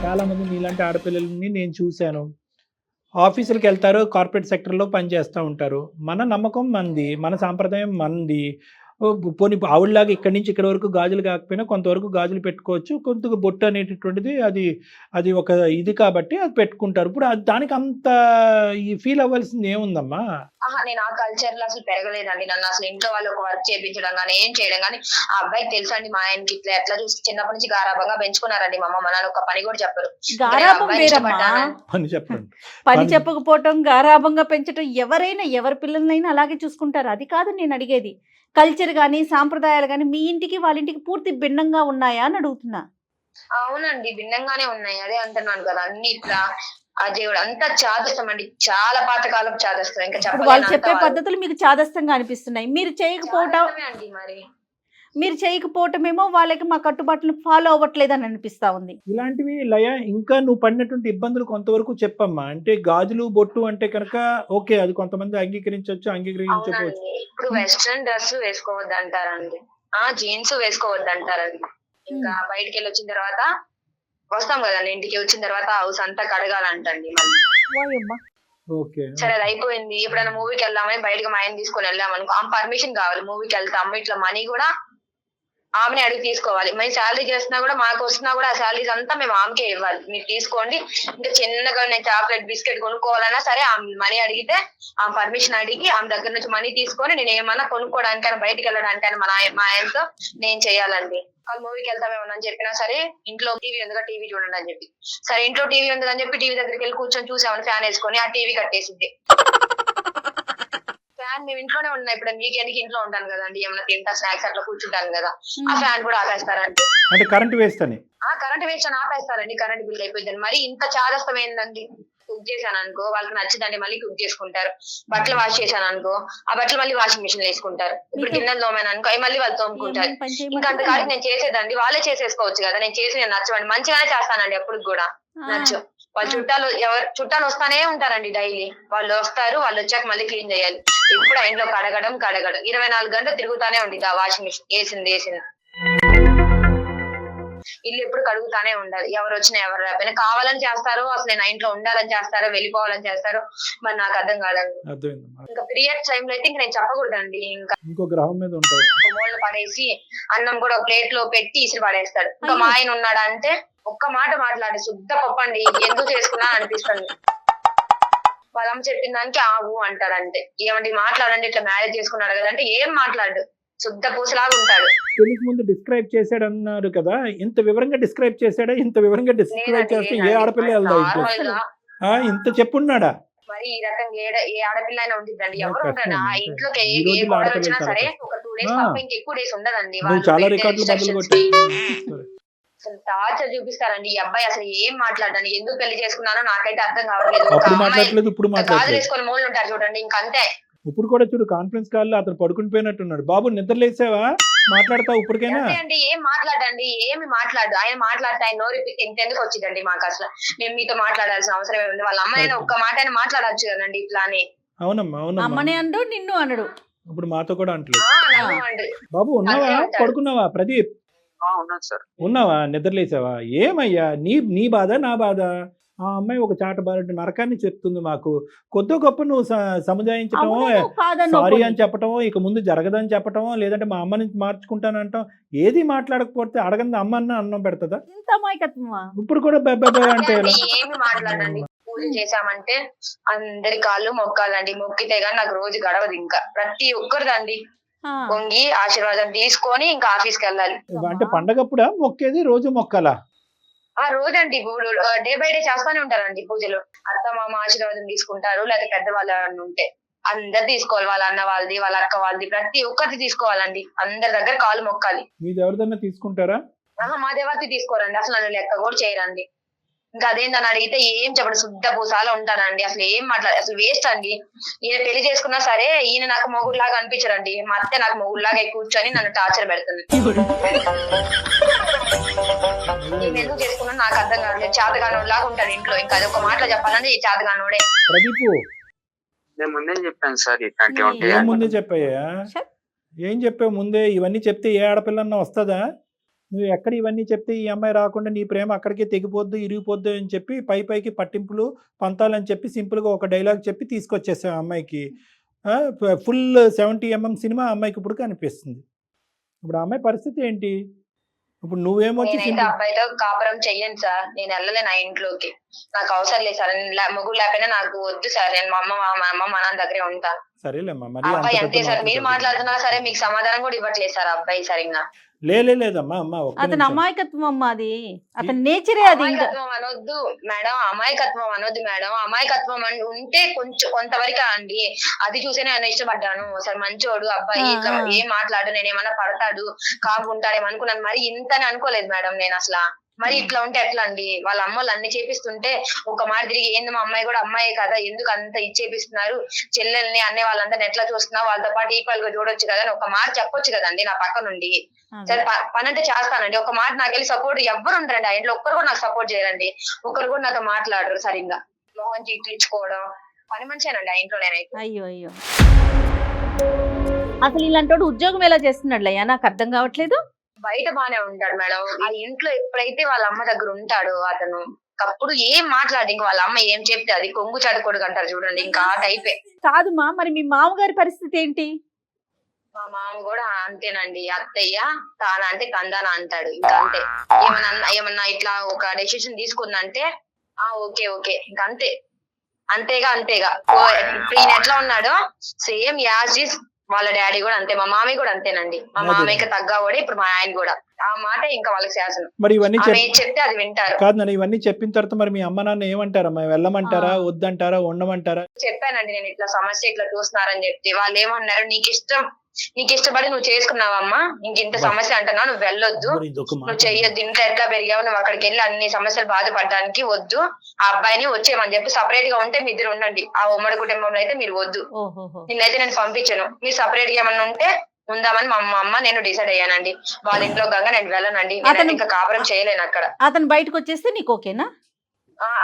చాలా మంది నీలాంటి ఆడపిల్లల్ని నేను చూశాను. ఆఫీసులకు వెళ్తారు, కార్పొరేట్ సెక్టర్లో పనిచేస్తూ ఉంటారు. మన నమ్మకం మంది, మన సాంప్రదాయం మంది. పోనీ ఆవిడలాగా ఇక్కడి నుంచి ఇక్కడ వరకు గాజులు కాకపోయినా కొంతవరకు గాజులు పెట్టుకోవచ్చు. కొంత బొట్టు అనేటటువంటిది అది ఒక ఇది కాబట్టి అది పెట్టుకుంటారు. ఇప్పుడు దానికి అంత ఫీల్ అవ్వాల్సింది ఏముందమ్మా? నేను ఆ కల్చర్ లో అసలు పెరగలేదండి. నన్ను అసలు ఇంట్లో వాళ్ళు ఒక వర్క్ చేయించడం కానీ ఏం చేయడం కానీ ఆ అబ్బాయికి తెలుసు అండి. మా ఆయనకి ఇట్లా ఎట్లా చూసి చిన్నప్పటి నుంచి గారాబంగా పెంచుకున్నారండి మా అమ్మ. నాన్న ఒక పని కూడా చెప్పరు. పని చెప్పకపోవటం, గారాబంగా పెంచడం, ఎవరైనా ఎవరి పిల్లలైనా అలాగే చూసుకుంటారు. అది కాదు నేను అడిగేది. కల్చర్ గానీ సాంప్రదాయాలు గానీ మీ ఇంటికి వాళ్ళ ఇంటికి పూర్తి భిన్నంగా ఉన్నాయా అని అడుగుతున్నా. అవునండి, భిన్నంగానే ఉన్నాయి. అదే అంటున్నాను కదా, అన్ని ఇట్లా దేవుడు అంతా చాదస్తం అండి. చాలా పాతకాలం చాదస్తం. ఇంకా చెప్పాలి, వాళ్ళు చెప్పే పద్ధతులు మీకు చాదస్తంగా అనిపిస్తున్నాయి. మీరు చేయకపోవటమేమో వాళ్ళకి మా కట్టుబాట్లను ఫాలో అవ్వట్లేదు అని అనిపిస్తా ఉంది. ఇలాంటివి లయ ఇంకా నువ్వు పడినటువంటి ఇబ్బందులు కొంతవరకు చెప్పమ్మా. అంటే గాజులు బొట్టు అంటే కనుక ఓకే, అది కొంతమంది అంగీకరించకపోవచ్చు. ఇప్పుడు వెస్ట్రన్ డ్రెస్ వేసుకోవద్దు అంటారండి, జీన్స్ వేసుకోవద్దు అంటారండి. ఇంకా బయటికి వెళ్ళి వచ్చిన తర్వాత వస్తాం కదండి, ఇంటికి వచ్చిన తర్వాత హౌస్ అంతా కడగాలంటండి. సరే అది అయిపోయింది. ఎప్పుడైనా మూవీకి వెళ్దామని బయటకు మా ఆయన తీసుకొని వెళ్ళామనుకో, ఆమె పర్మిషన్ కావాలి. మూవీకి వెళ్తాము, ఇట్లా మనీ కూడా ఆమెనే అడిగి తీసుకోవాలి. మేము శాలరీ చేస్తున్నా కూడా మాకు వస్తున్నా కూడా ఆ శాలరీస్ అంతా మేము ఆమెకే ఇవ్వాలి. మీరు తీసుకోండి. ఇంకా చిన్నగా నేను చాక్లెట్ బిస్కెట్ కొనుక్కోవాలన్నా సరే ఆమె మనీ అడిగితే ఆమె పర్మిషన్ అడిగి ఆమె దగ్గర నుంచి మనీ తీసుకొని నేను ఏమన్నా కొనుక్కోవడానికైనా బయటకు వెళ్ళడానికైనా మా ఆయనతో నేను చేయాలండి. వాళ్ళు మూవీకి వెళ్తామేమోనని చెప్పినా సరే ఇంట్లో టీవీ ఉందిగా టీవీ చూడండి అని చెప్పి, సరే ఇంట్లో టీవీ ఉందని చెప్పి టీవీ దగ్గరికి వెళ్ళి కూర్చొని చూసామని ఫ్యాన్ వేసుకొని ఆ టీవీ కట్టేసిద్ది. ఫ్యాన్ మేము ఇంట్లోనే ఉన్నాయి. ఇప్పుడు వీకెండ్కి ఇంట్లో ఉంటాను కదండి, ఏమైనా తింటా స్నాక్స్ అట్లా కూర్చుంటాను కదా, ఆ ఫ్యాన్ కూడా ఆపేస్తారండి. అంటే కరెంట్ వేస్ట్ అని ఆపేస్తారండి. కరెంట్ బిల్ అయిపోయిందని. మరి ఇంత చాదస్తం ఏందండి? కుక్ చేశాను అనుకో, వాళ్ళకి నచ్చిందండి మళ్ళీ కుక్ చేసుకుంటారు. బట్టలు వాష్ చేశాను అనుకో, ఆ బట్టలు మళ్ళీ వాషింగ్ మిషన్ వేసుకుంటారు. ఇప్పుడు గిన్నెలు తోమాను అనుకో, అవి మళ్ళీ వాళ్ళు తోముకుంటారు. ఇంకా అంతకాడికి నేను చేసేదండి వాళ్ళే చేసేసుకోవచ్చు కదా. నేను చేసి నేను నచ్చవండి, మంచిగానే చేస్తానండి. ఎప్పుడు కూడా నచ్చు. వాళ్ళ చుట్టాలు వస్తానే ఉంటారండి డైలీ. వాళ్ళు వస్తారు, వాళ్ళు వచ్చాక మళ్ళీ క్లీన్ చేయాలి. ఇప్పుడు ఆ ఇంట్లో కడగడం 24 గంటలు తిరుగుతానే ఉండిద్ది ఆ వాషింగ్ మిషన్. వేసింది ఇల్లు ఎప్పుడు కడుగుతానే ఉండాలి. ఎవరు వచ్చినా ఎవరు రాకపోయినా కావాలని చేస్తారో, అసలు నేను ఇంట్లో ఉండాలని చేస్తారో, వెళ్ళిపోవాలని చేస్తారో మరి నాకు అర్థం కాదండి. ఇంకా పీరియడ్స్ టైంలో అయితే ఇంక నేను చెప్పకూడదండి. ఇంకా ఇంకో గ్రహం మీద ఉంటాడు. మూలలు పడేసి అన్నం కూడా ప్లేట్ లో పెట్టి ఇసిరి పడేస్తాడు. ఇంకా మా ఆయన ఉన్నాడా అంటే ఒక్క మాట మాట్లాడి శుద్ధ పప్పండి, ఎందుకు చేసుకున్నా అనిపిస్తుంది. వాళ్ళమ్మ చెప్పిన దానికి ఆగు అంటాడంటే, ఏమండి మాట్లాడండి, ఇట్లా మ్యారేజ్ చేసుకున్నాడు కదా అంటే ఏం మాట్లాడు, శుద్ధ పూసలాగా ఉంటాడు. పెళ్లికి ముందు డిస్క్రైబ్ చేశాడు అన్నారు కదా, ఇంత వివరంగా డిస్క్రైబ్ చేశాడా? ఇంత వివరంగా డిస్క్రైబ్ చేస్తే ఏ ఆడపిల్ల వెళ్దా? ఇంత చెప్పున్నాడా? మరి ఈ రకంగా ఏ ఆడపిల్ల అయినా ఉంటుందండి. ఎవరు ఉంటాడు ఆ ఇంట్లోకి? ఏ గొడవ వచ్చినా సరే ఒక 2 days తప్ప ఇంకెక్కువ డేస్ ఉండదండి. చాలా రికార్డులు బదులు కొట్టి అసలు టార్చర్ చూపిస్తారండి. ఈ అబ్బాయి అసలు ఏం మాట్లాడడానికి, ఎందుకు పెళ్లి చేసుకున్నానో నాకైతే అర్థం కావట్లేదు. గాజులు వేసుకొని మూలు ఉంటారు చూడండి, ఇంకంతే. ఇప్పుడు కూడా చూడు, కాన్ఫరెన్స్ కాల్ లో అతను పడుకుని పోయినట్టున్నాడు. బాబు నిద్రలేసావా? మాట్లాడతావు ఇప్పటికైనా? అండి ఏం మాట్లాడండి, ఏమి మాట్లాడు. ఆయన మాట్లాడితే ఆయన నోరు ఇంతెందుకు వచ్చిందండి మాకు అసలు. మేము మీతో మాట్లాడాల్సిన అవసరం ఉంది. వాళ్ళ అమ్మాయినా ఒక్క మాట అయినా మాట్లాడచ్చు కదండి ఇట్లానే. అవునమ్మా, అవునమ్మా. అమ్మనే అంటూ నిన్ను అనడు. ఇప్పుడు మాతో కూడా అంటలేదు. బాబు ఉన్నావా? పడుకున్నావా? ప్రదీప్ ఉన్నాను సార్. ఉన్నావా? నిద్రలేసావా? ఏమయ్యా నీ బాధ నా బాధ? ఆ అమ్మాయి ఒక చాటబారటి నరకాన్ని చెప్తుంది మాకు. కొద్దో గొప్ప నువ్వు సముదాయించటమో, సారీ అని చెప్పటమో, ఇక ముందు జరగదని చెప్పటమో, లేదంటే మా అమ్మని మార్చుకుంటానంటాం. ఏది మాట్లాడకపోతే అడగంది అమ్మ అన్న అన్నం పెడతదా? ఇంత అమాయకత్వమా? ఇప్పుడు కూడా అంటే ఎలా? ఏమి మాట్లాడండి. పూజ చేశామంటే అందరి కాళ్ళు మొక్కాలండి. మొక్కితే గానీ నాకు రోజు గడవదు. ఇంకా ప్రతి ఒక్కరిదండి వంగి ఆశీర్వాదం తీసుకొని ఇంకా ఆఫీస్కి వెళ్ళాలి. అంటే పండగప్పుడా మొక్కేది? రోజు మొక్కాలా? ఆ రోజండి ఇప్పుడు డే బై డే చేస్తానే ఉంటారండి పూజలు. అత్త మామ ఆశీర్వాదం తీసుకుంటారు, లేదా పెద్దవాళ్ళు ఎవరైనా ఉంటే అందరు తీసుకోవాలి. వాళ్ళ అన్న వాళ్ళది, వాళ్ళ అక్క వాళ్ళది, ప్రతి ఒక్కరిది తీసుకోవాలండి. అందరి దగ్గర కాలు మొక్కాలి. మీది ఎవరిదన్నా తీసుకుంటారా? మా దేవతి తీసుకోరండి. అసలు నన్ను లెక్క కూడా చేయరండి. ఇంకా అదేందని అడిగితే ఏం చెప్పండి, శుద్ధ పూసాలో ఉంటానండి. అసలు ఏం మాట్లాడ, అసలు వేస్ట్ అండి. ఈయన పెళ్లి చేసుకున్నా సరే ఈయన నాకు మొగుడులాగా అనిపించరండి. మా అత్తే నాకు మొగుడులాగా కూర్చొని నన్ను టార్చర్ పెడుతుంది. నేను ఎందుకు చేసుకున్నా నాకు అర్థం కావట్లేదు. చేతగానోడులాగా ఉంటాడు ఇంట్లో. ఇంకా అది ఒక మాటలో చెప్పాలంటే ఈ చేతగానోడే. ప్రదీపు, నేను ముందే చెప్పాను సార్ ఇట్లాంటివి ఉంటాయి. ఏం ముందే చెప్పాయా? ఏం చెప్పావు ముందే? ఇవన్నీ చెప్తే ఏ ఆడపిల్లన్నా వస్తుందా? నువ్వు ఎక్కడ ఇవన్నీ చెప్తే ఈ అమ్మాయి రాకుండా నీ ప్రేమ అక్కడికే తెగిపోద్దు, ఇరిగిపోద్దు అని చెప్పి పైకి పట్టింపులు పంతాలని చెప్పి సింపుల్గా ఒక డైలాగ్ చెప్పి తీసుకొచ్చేసావు అమ్మాయికి. ఫుల్ 70mm సినిమా అమ్మాయికి ఇప్పుడు కనిపిస్తుంది. ఇప్పుడు ఆ అమ్మాయి పరిస్థితి ఏంటి? ఇప్పుడు నువ్వేమొచ్చి నేనైతే అబ్బాయితో కాపురం చెయ్యను సార్. నేను వెళ్ళలే నా ఇంట్లోకి. నాకు అవసరం లేదు సార్. మొగుడు లేకపోయినా నాకు వద్దు సార్. నేను మా అమ్మ మా నాన్న దగ్గరే ఉంటాను. సరేలేమ్మా. అబ్బాయి మరి అంతే సార్. మీరు మాట్లాడుతున్నా సరే మీకు సమాధానం కూడా ఇవ్వట్లేదు సార్ అబ్బాయి సరిగ్గా. లేదమ్మా. అమ్మ అతని అమాయకత్వం అమ్మా, అది అతని నేచరే. అది అమాయకత్వం అనొద్దు మేడం, అమాయకత్వం అనొద్దు మేడం. అమాయకత్వం ఉంటే కొంతవరకు అండి. అది చూసే నేను ఇష్టపడ్డాను. సరే మంచోడు అబ్బాయి, ఇట్లా ఏం మాట్లాడు, నేను ఏమన్నా పడతాడు కాకుంటాడేమో అనుకున్నాను. మరి ఇంతని అనుకోలేదు మేడం నేను అసలు. మరి ఇట్లా ఉంటే ఎట్లా అండి? వాళ్ళ అమ్మలు అన్ని చేపిస్తుంటే ఒక మాట తిరిగి ఏంది మా అమ్మాయి కూడా అమ్మాయే కదా, ఎందుకు అంత ఇచ్చేపిస్తున్నారు, చెల్లెల్ని అనే వాళ్ళందరినీ ఎట్లా చూస్తున్నా, వాళ్ళతో పాటు ఈక్వల్ గా చూడొచ్చు కదా అని ఒక మాట చెప్పొచ్చు కదండి నా పక్క నుండి. సరే పని అంటే చేస్తానండి. ఒక మాట నాకు వెళ్ళి సపోర్ట్ ఎవ్వరు ఉంటారండి ఆ ఇంట్లో. ఒక్కరు కూడా నాకు సపోర్ట్ చేయరండి. ఒక్కరు కూడా నాతో మాట్లాడరు సరిగ్గా. మోహన్ చీట్లించుకోవడం పని మనిషేనండి ఆ ఇంట్లో నేనైతే. అయ్యో అసలు ఇలాంటి ఉద్యోగం ఎలా చేస్తున్నాడు అయ్యా? నాకు అర్థం కావట్లేదు. బయట బానే ఉంటాడు మేడం. ఆ ఇంట్లో ఎప్పుడైతే వాళ్ళ అమ్మ దగ్గర ఉంటాడో అతను అప్పుడు ఏం మాట్లాడి ఇంక వాళ్ళ అమ్మ ఏం చెప్తే అది కొంగు చదువుకోడు అంటారు చూడండి, ఇంకా ఆ టైపే. కాదుమా, మరి మీ మామగారి పరిస్థితి ఏంటి? మా మామ కూడా అంతేనండి. అత్తయ్య తాన అంటే కందాన అంటాడు. ఇంకా అంతే. ఏమన్నా ఇట్లా ఒక డెసిషన్ తీసుకుందంటే ఓకే ఇంకా అంతే. అంతేగా ఇప్పుడు ఈయన ఎట్లా ఉన్నాడో సేమ్ యాజ్ ఇస్ వాళ్ళ డాడీ కూడా అంతే. మా మామయ్య కూడా అంతేనండి. మా మామయ్యకి తగ్గవాడే ఇప్పుడు మా ఆయన కూడా. ఆ మాట ఇంకా వాళ్ళకి శాసనం. మరి ఇవన్నీ చెప్తే అది వింటారు. కాదు నాన్న, ఇవన్నీ చెప్పిన తర్వాత మరి మీ అమ్మ నాన్న ఏమంటారమ్మా? వెళ్ళమంటారా, వద్దంటారా, ఉండమంటారా? చెప్పానండి నేను ఇట్లా సమస్య ఇట్లా చూస్తున్నారని చెప్తే వాళ్ళు ఏమన్నారు, నీకు ఇష్టపడి నువ్వు చేసుకున్నావమ్మా, ఇంక ఇంత సమస్య అంటున్నావు, నువ్వు వెళ్ళొద్దు, నువ్వు చెయ్యొద్దు, ఇంట్లో ఎట్లా పెరిగావు, నువ్వు అక్కడికి వెళ్ళి అన్ని సమస్యలు బాధపడడానికి వద్దు, ఆ అబ్బాయిని వచ్చేయమని చెప్పి సపరేట్ గా ఉంటే మీ ఇద్దరు ఉండండి. ఆ ఉమ్మడి కుటుంబంలో అయితే మీరు వద్దు, నిన్నైతే నేను పంపించను, మీరు సపరేట్ గా ఏమన్నా ఉంటే ఉందామని మా అమ్మ నేను డిసైడ్ అయ్యానండి. వాళ్ళ ఇంట్లో గంగా నేను వెళ్ళనండి. నేను ఇంకా కాపురం చేయలేను అక్కడ. అతను బయటకు వచ్చేస్తే నీకు ఓకేనా?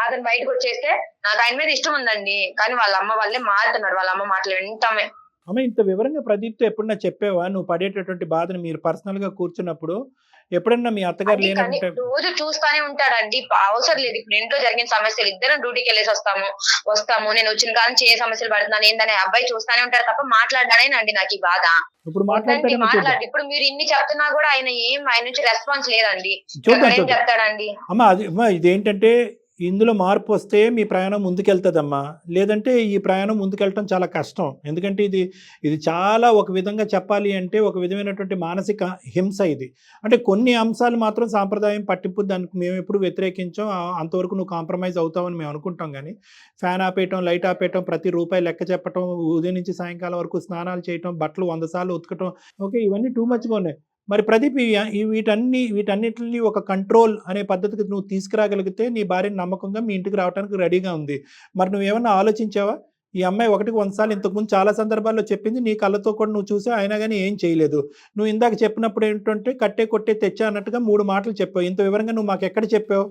అతను బయటకు వచ్చేస్తే నాకు ఆయన మీద ఇష్టం ఉందండి, కానీ వాళ్ళ అమ్మ వాళ్ళే మారుతున్నారు. వాళ్ళ అమ్మ మాటలు వింటామే. అమ్మ ఇంత వివరంగా ప్రదీప్తో ఎప్పుడన్నా చెప్పావా నువ్వు పడేటటువంటి బాధను? మీరు పర్సనల్ గా కూర్చున్నప్పుడు ఎప్పుడన్నా మీ అత్తగారు లేనంటే? రోజు చూస్తానే ఉంటాడండి. అవసరం లేదు. ఇప్పుడు ఇంట్లో జరిగిన సమస్యలు ఇద్దరం డ్యూటీకి వెళ్ళేసి వస్తాము. నేను వచ్చిన కాలం ఏ సమస్యలు పడుతున్నాను ఏందని అబ్బాయి చూస్తానే ఉంటారు తప్ప మాట్లాడడానేనండి నాకు ఈ బాధ. ఇప్పుడు మాట్లాడి ఇప్పుడు మీరు ఇన్ని చెప్తున్నా కూడా ఆయన నుంచి రెస్పాన్స్ లేదండి. ఏం చెప్తాడండి? అమ్మ ఇదేంటంటే ఇందులో మార్పు వస్తే మీ ప్రయాణం ముందుకెళ్తుందమ్మా. లేదంటే ఈ ప్రయాణం ముందుకెళ్ళటం చాలా కష్టం. ఎందుకంటే ఇది చాలా ఒక విధంగా చెప్పాలి అంటే ఒక విధమైనటువంటి మానసిక హింస ఇది. అంటే కొన్ని అంశాలు మాత్రం సాంప్రదాయం పట్టింపు, దానికి మేము ఎప్పుడు వ్యతిరేకించాం. అంతవరకు నువ్వు కాంప్రమైజ్ అవుతావని మేము అనుకుంటాం. కానీ ఫ్యాన్ ఆపేయటం, లైట్ ఆపేయటం, ప్రతి రూపాయి లెక్క చెప్పటం, ఉదయం నుంచి సాయంకాలం వరకు స్నానాలు చేయటం, బట్టలు 100 సార్లు ఉతకటం, ఓకే ఇవన్నీ టూ మచ్గా ఉన్నాయి. మరి ప్రదీప్ వీటన్నిటిని ఒక కంట్రోల్ అనే పద్ధతికి నువ్వు తీసుకురాగలిగితే నీ భార్యని నమ్మకంగా మీ ఇంటికి రావడానికి రెడీగా ఉంది. మరి నువ్వేమన్నా ఆలోచించావా? ఈ అమ్మాయి 100 సార్లు ఇంతకుముందు చాలా సందర్భాల్లో చెప్పింది, నీ కళ్ళతో కూడా నువ్వు చూసావు, అయినా కానీ ఏం చేయలేదు. నువ్వు ఇందాక చెప్పినప్పుడు ఏంటంటే కట్టే కొట్టే తెచ్చా అన్నట్టుగా 3 మాటలు చెప్పావు. ఇంత వివరంగా నువ్వు మాకు ఎక్కడ చెప్పావు?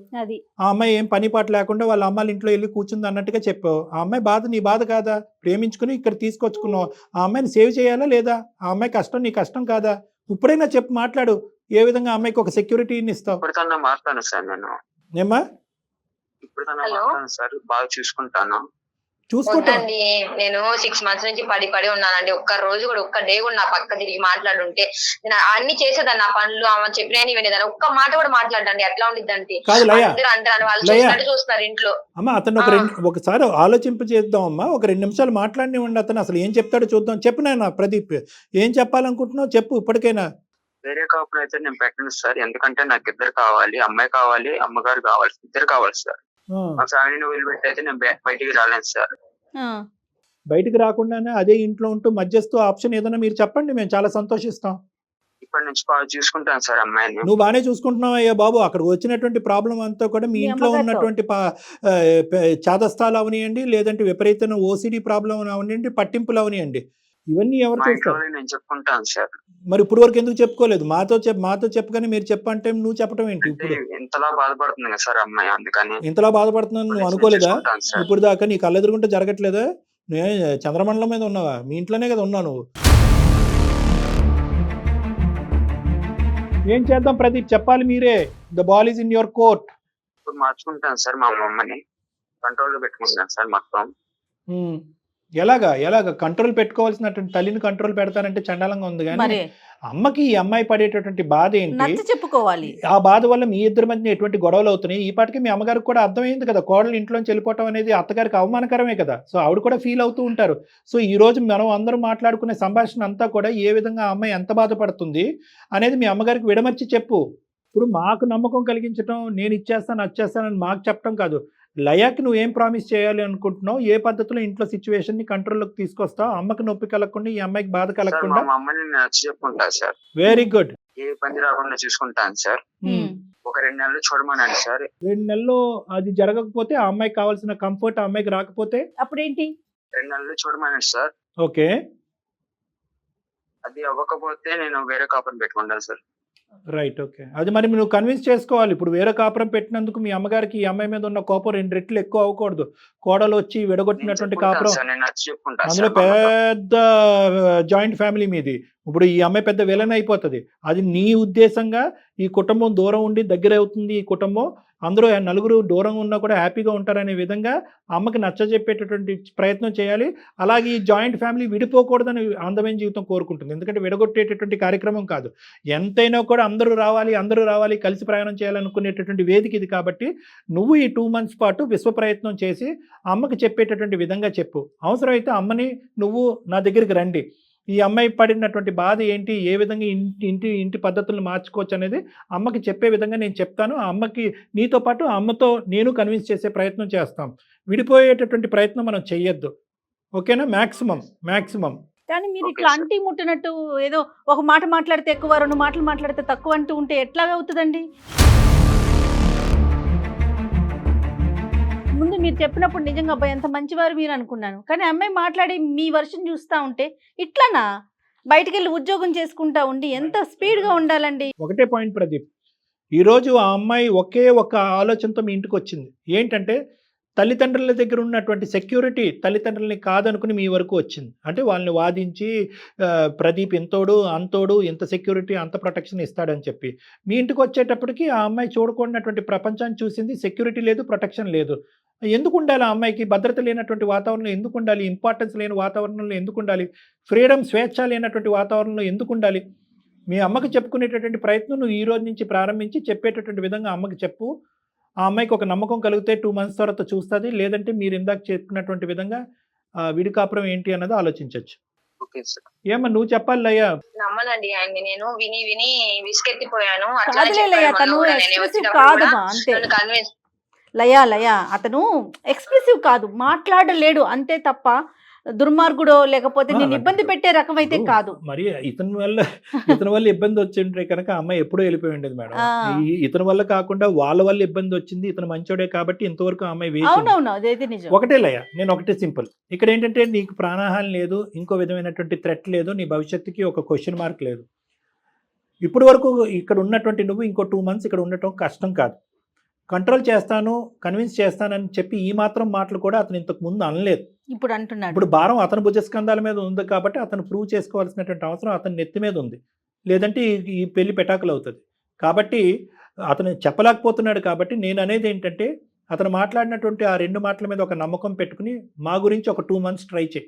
ఆ అమ్మాయి ఏం పని పాట లేకుండా వాళ్ళ అమ్మాయిల ఇంట్లో వెళ్ళి కూర్చుంది అన్నట్టుగా చెప్పావు. ఆ అమ్మాయి బాధ నీ బాధ కాదా? ప్రేమించుకుని ఇక్కడ తీసుకొచ్చుకున్నావు. ఆ అమ్మాయిని సేవ్ చేయాలా లేదా? ఆ అమ్మాయి కష్టం నీ కష్టం కాదా? ఇప్పుడైనా చెప్పు, మాట్లాడు. ఏ విధంగా అమ్మాయికి ఒక సెక్యూరిటీని ఇస్తావు? ఇప్పుడు తన మారుతాను సార్ నేను. ఏమ్మా ఇప్పుడు తన హలో? మారుతాను సార్, బాగా చూసుకుంటాను. చూసుకుంటా వద్దండి, నేను 6 months నుంచి పడి ఉన్నానండి. ఒక్క రోజు కూడా, ఒక్క డే కూడా నా పక్క తిరిగి మాట్లాడుంటే నేను అన్ని చేసేదాన్ని, నా పనులు ఆమె చెప్పినవి వినేదాన్ని. ఒక్క మాట కూడా మాట్లాడండి. ఎట్లా ఉండిద్దంటే కాదు లయ, అందరూ అంటారు, వాళ్ళు లయ. చూసినట్టు చూస్తున్నారు ఇంట్లో. అమ్మ అతను ఒకసారి ఆలోచింప చేద్దాం అమ్మా, ఒక 2 నిమిషాలు మాట్లాడినివ్వండి. అతను అసలు ఏం చెప్తాడో చూద్దాం. చెప్పు నాయన ప్రదీప్, ఏం చెప్పాలనుకుంటున్నావు చెప్పు ఇప్పటికైనా. వేరే కాపురం అయితే నేను పెట్టను సార్, ఎందుకంటే నాకు ఇద్దరు కావాలి, అమ్మాయి కావాలి, అమ్మగారు కావాలి, ఇద్దరు కావాలి సార్. ఆ, మా ఫ్యామిలీని వదిలిపెట్టి అయితే నేను బయటికి రాలేను సార్. బయటికి రాకుండానే అదే ఇంట్లో ఉంటూ మధ్యస్థ ఆప్షన్ ఏదైనా మీరు చెప్పండి, మేము చాలా సంతోషిస్తాం. ఇప్పటి నుంచి బాగా చూసుకుంటాను సార్ అమ్మాయిని. నువ్వు బాగానే చూసుకుంటున్నావు అయ్యా బాబు. అక్కడ వచ్చినటువంటి ప్రాబ్లం అంతా కూడా మీ మీ ఇంట్లో అమ్మగారితో. ఉన్నటువంటి చాదస్తాలు అవనియండి, లేదంటే విపరీతమైన ఓసిడి ప్రాబ్లం అవనియండి, పట్టింపులు అవనియండి, ఇవన్నీ ఎవరు మా ఇంట్లో చూస్తారు? నేను చెప్పుకుంటాను సార్. మరి ఇప్పుడు వరకు ఎందుకు చెప్పుకోలేదు? మాతో చెప్పగానే మీరు చెప్పంటే నువ్వు చెప్పడం ఏంటి? అంటే ఇప్పుడు ఇంతలా బాధపడుతుంది కదా సార్ అమ్మాయి, అందుకని ఇంతలా బాధపడుతున్నాను నువ్వు నేను అనుకోలేదా? చూసుకుంటాను సార్. ఇప్పుడు దాకా నీ కళ్ళెదురుగుంటే జరగట్లేదా? నేను చంద్రమండలం మీద ఉన్నావా? మీ ఇంట్లోనే కదా ఉన్నావు నువ్వు. ఏం చేద్దాం ప్రదీప్, చెప్పాలి మీరే. The ball is in your court. ఇప్పుడు మార్చుకుంటాను సార్, మా అమ్మని కంట్రోల్ లో పెట్టుకుంటాను సార్ మొత్తం. ఎలాగా కంట్రోల్ పెట్టుకోవాల్సినటువంటి తల్లిని కంట్రోల్ పెడతానంటే చండాలంగా ఉంది. కానీ మరి అమ్మకి ఈ అమ్మాయి పడేటటువంటి బాధ ఏంటి? నచ్చ చెప్పుకోవాలి. ఆ బాధ వల్ల మీ ఇద్దరి మధ్య ఎటువంటి గొడవలు అవుతున్నాయి? ఈ పాటికి మీ అమ్మగారికి కూడా అర్థమైంది కదా, కోడలు ఇంట్లోంచి వెళ్ళిపోవటం అనేది అత్తగారికి అవమానకరమే కదా. సో ఆవిడ కూడా ఫీల్ అవుతూ ఉంటారు. సో ఈ రోజు మనం అందరూ మాట్లాడుకునే సంభాషణ అంతా కూడా ఏ విధంగా ఆ అమ్మాయి ఎంత బాధపడుతుంది అనేది మీ అమ్మగారికి విడమర్చి చెప్పు. ఇప్పుడు మాకు నమ్మకం కలిగించడం, నేను ఇచ్చేస్తాను వచ్చేస్తానని మాకు చెప్పడం కాదు. లయకి నువ్వు ఏం ప్రామిస్ చేయాలి అనుకుంటున్నావు? ఏ పద్ధతిలో ఇంట్లో సిచ్యువేషన్ ని కంట్రోల్లోకి తీసుకొస్తావు? అమ్మకి నొప్పి కలగకుండా, ఈ అమ్మాయికి బాధ సార్ కలగకుండా. మా అమ్మని నేను నచ్చి చెప్పుకుంటాను సార్. Very good. ఏ పని రాకుండా చూసుకుంటాను సార్. ఒక 2 నెలలు చూడమనండి సార్. 2 నెలల్లో అది జరగకపోతే, ఆ అమ్మాయికి కావాల్సిన కంఫర్ట్ ఆ అమ్మాయికి రాకపోతే అప్పుడేంటి? 2 నెలలు చూడమనండి సార్. ఓకే, అది అవ్వకపోతే నేను వేరే కాపురం పెట్టుకుంటాను సార్. రైట్. ఓకే, అది మరి నువ్వు కన్విన్స్ చేసుకోవాలి. ఇప్పుడు వేరే కాపురం పెట్టినందుకు మీ అమ్మగారికి ఈ అమ్మాయి మీద ఉన్న కోపం 2 రెట్లు ఎక్కువ అవ్వకూడదు. కోడలు వచ్చి నేను విడగొట్టినటువంటి చెప్పుకుంటాను కాపురం, సార్, నేను నచ్చి చెప్పుకుంటాను అందులో సార్ మా అమ్మతో. పెద్ద జాయింట్ ఫ్యామిలీ మీది. ఇప్పుడు ఈ అమ్మాయి పెద్ద విలన్ అయిపోతుంది. అది నీ ఉద్దేశంగా ఈ కుటుంబం దూరం ఉండి దగ్గర అవుతుంది. ఈ కుటుంబం అందరూ నలుగురు దూరంగా ఉన్నా కూడా హ్యాపీగా ఉంటారనే విధంగా అమ్మకి నచ్చజెప్పేటటువంటి ప్రయత్నం చేయాలి. అలాగే ఈ జాయింట్ ఫ్యామిలీ విడిపోకూడదని అందమైన జీవితం కోరుకుంటుంది. ఎందుకంటే విడగొట్టేటటువంటి కార్యక్రమం కాదు. ఎంతైనా కూడా అందరూ రావాలి కలిసి ప్రయాణం చేయాలనుకునేటటువంటి వేదిక ఇది. కాబట్టి నువ్వు ఈ 2 months పాటు విశ్వ ప్రయత్నం చేసి అమ్మకి చెప్పేటటువంటి విధంగా చెప్పు. అవసరమైతే అమ్మని నువ్వు నా దగ్గరికి రండి, ఈ అమ్మాయి పడినటువంటి బాధ ఏంటి, ఏ విధంగా ఇంటి పద్ధతులను మార్చుకోవచ్చు అనేది అమ్మకి చెప్పే విధంగా నేను చెప్తాను. ఆ అమ్మకి నీతో పాటు అమ్మతో నేను కన్విన్స్ చేసే ప్రయత్నం చేస్తాం. విడిపోయేటటువంటి ప్రయత్నం మనం చెయ్యొద్దు. ఓకేనా? మ్యాక్సిమం. కానీ మీరు ఓకే ఇట్లా సార్. అంటి ముట్టినట్టు ఏదో ఒక మాట మాట్లాడితే ఎక్కువ, 2 మాటలు మాట్లాడితే తక్కువ అంటూ ఉంటే ఎట్లాగా అవుతుందండి? ముందు మీరు చెప్పినప్పుడు నిజంగా అబ్బాయి ఎంత మంచివారు మీరు అనుకున్నాను. కానీ అమ్మాయి మాట్లాడి మీ వర్షన్ చూస్తూ ఉంటే ఇట్లానా? బయటికి వెళ్ళి ఉద్యోగం చేసుకుంటా ఉండి ఎంత స్పీడ్గా ఉండాలండి? ఒకటే పాయింట్ ప్రదీప్, ఈరోజు ఆ అమ్మాయి ఒకే ఒక ఆలోచనతో మీ ఇంటికి వచ్చింది. ఏంటంటే తల్లిదండ్రుల దగ్గర ఉన్నటువంటి సెక్యూరిటీ తల్లిదండ్రులని కాదనుకుని మీ వరకు వచ్చింది. అంటే వాళ్ళని వాదించి ప్రదీప్ ఇంతోడు అంతోడు, ఇంత సెక్యూరిటీ అంత ప్రొటెక్షన్ ఇస్తాడని చెప్పి మీ ఇంటికి వచ్చేటప్పటికి ఆ అమ్మాయి చూడకూడనటువంటి ప్రపంచాన్ని చూసింది. సెక్యూరిటీ లేదు, ప్రొటెక్షన్ లేదు. ఎందుకు ఉండాలి ఆ అమ్మాయికి? భద్రత లేనటువంటి వాతావరణంలో ఎందుకు ఉండాలి? ఇంపార్టెన్స్ లేని వాతావరణంలో ఎందుకు ఉండాలి? ఫ్రీడమ్, స్వేచ్ఛ లేనటువంటి వాతావరణంలో ఎందుకు ఉండాలి? మీ అమ్మకి చెప్పుకునేటటువంటి ప్రయత్నం నువ్వు ఈ రోజు నుంచి ప్రారంభించి చెప్పేటటువంటి విధంగా అమ్మకి చెప్పు. ఆ అమ్మాయికి ఒక నమ్మకం కలిగితే 2 months తర్వాత చూస్తుంది. లేదంటే మీరు ఇందాక చెప్పినటువంటి విధంగా విడి కాపురం ఏంటి అన్నది ఆలోచించవచ్చు. Okay sir. ఏమన్నా నువ్వు చెప్పాలి లయ్యా. నమ్మనండి ఆయన్ని, నేను విని విసికెత్తిపోయాను. అట్లానే కాదులే లయ, చెప్పాడు తను మొన్న కూడా. నేను ఎక్స్ప్రెసివ్ వచ్చేటప్పుడు కాదు కూడా అంతే. నన్ను కన్విన్స్ లయ అతను ఎక్స్ప్రెసివ్ కాదు, మాట్లాడలేడు అంతే తప్ప దుర్మార్గుడో లేకపోతే నేను ఇబ్బంది పెట్టే రకం అయితే కాదు. మరి ఇతని వల్ల ఇబ్బంది వచ్చింటే కనుక అమ్మాయి ఎప్పుడో వెళ్ళిపోయి ఉండేది మేడం. ఇతని వల్ల కాకుండా వాళ్ళ వల్ల ఇబ్బంది వచ్చింది. ఇతను మంచోడే కాబట్టి ఇంతవరకు అమ్మాయి వేసి. అవునవును, అదైతే నిజం. ఒకటే లయ, నేను ఒకటే సింపుల్. ఇక్కడ ఏంటంటే నీకు ప్రాణహాని లేదు, ఇంకో విధమైనటువంటి థ్రెట్ లేదు, నీ భవిష్యత్తుకి ఒక క్వశ్చన్ మార్క్ లేదు. ఇప్పటి వరకు ఇక్కడ ఉన్నటువంటి నువ్వు ఇంకో 2 months ఇక్కడ ఉండటం కష్టం కాదు. కంట్రోల్ చేస్తాను, కన్విన్స్ చేస్తానని చెప్పి ఈ మాత్రం మాటలు కూడా అతను ఇంతకు ముందు అనలేదు. ఇప్పుడు అంటున్నాడు. ఇప్పుడు భారం అతని భుజస్కంధాల మీద ఉంది కాబట్టి అతను ప్రూవ్ చేసుకోవాల్సినటువంటి అవసరం అతని నెత్తి మీద ఉంది. లేదంటే ఈ పెళ్లి పెటాకులు అవుతుంది. కాబట్టి అతను చెప్పలేకపోతున్నాడు. కాబట్టి నేను అనేది ఏంటంటే అతను మాట్లాడినటువంటి ఆ 2 మాటల మీద ఒక నమ్మకం పెట్టుకుని మా గురించి ఒక 2 months ట్రై చేయి.